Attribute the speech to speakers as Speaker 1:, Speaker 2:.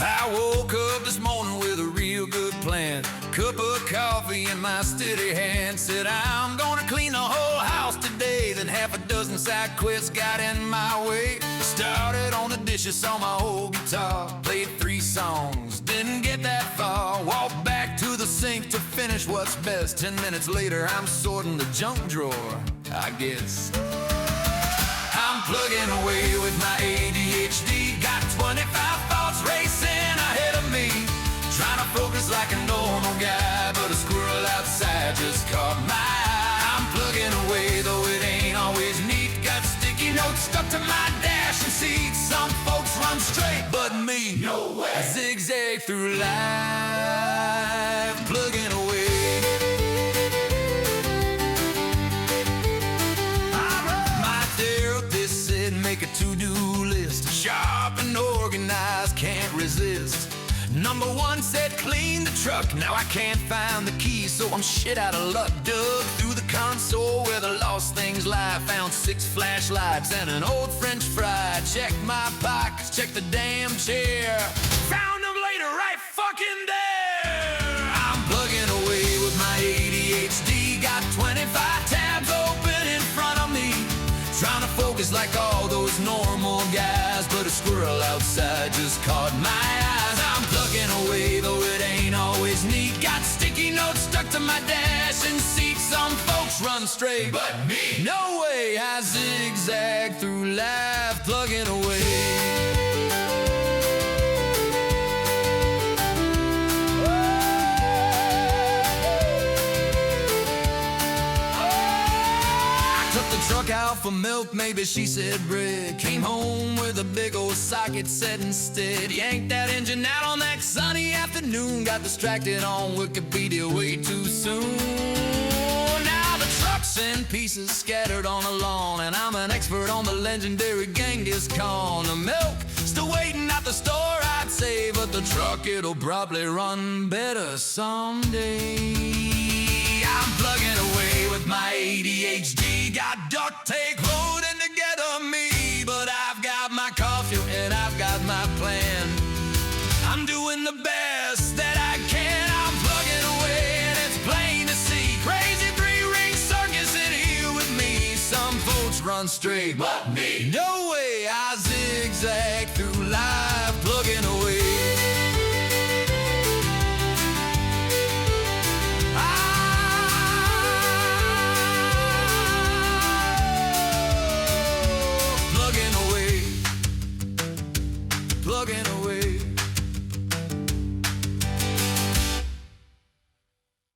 Speaker 1: I woke up this morning with a real good plan. Cup of coffee in my steady hand. Said I'm gonna clean the whole house today. Then half a dozen side quests got in my way. Started on the dishes, saw my old guitar. Played 3 songs, didn't get that far. Walked back to the sink to finish what's best. 10 minutes later, I'm sorting the junk drawer, I guess. I'm plugging away with my ADHD. Got 25 thoughts racing ahead of me. Trying to focus like a normal guy, but a squirrel outside just caught my eye. I'm plugging away, though it ain't always neat. Got sticky notes stuck to my dash and seat. Some folks run straight, but me, no way. I zigzag through life, plugging away. Make a to-do list, sharp and organized, can't resist. Number 1 said clean the truck. Now I can't find the key, so I'm shit out of luck. Dug through the console where the lost things lie. Found 6 flashlights and an old French fry. Checked my pockets, checked the damn chair. Found them later, right fucking there. I'm plugging away with my ADHD. Got 25 tabs open in front of me. Trying to focus like all those normal guys, but a squirrel outside just caught my eyes. I'm plugging away, though it ain't always neat. Got sticky notes stuck to my dash and seat. Some folks run straight, but me, no way. I zigzag through life, plugging away. Truck out for milk, maybe she said bread. Came home with a big old socket set instead. Yanked that engine out on that sunny afternoon. Got distracted on Wikipedia way too soon. Now the truck's in pieces scattered on the lawn, and I'm an expert on the legendary Genghis Khan. The milk still waiting at the store, I'd say, but the truck, it'll probably run better someday. I'm plugging away with my ADHD. Got duct tape holding together me, but I've got my coffee and I've got my plan. I'm doing the best that I can. I'm plugging away and it's plain to see. Crazy 3-ring circus in here with me. Some folks run straight, but me, no way. I zigzag through life, plugging away. Plugging away.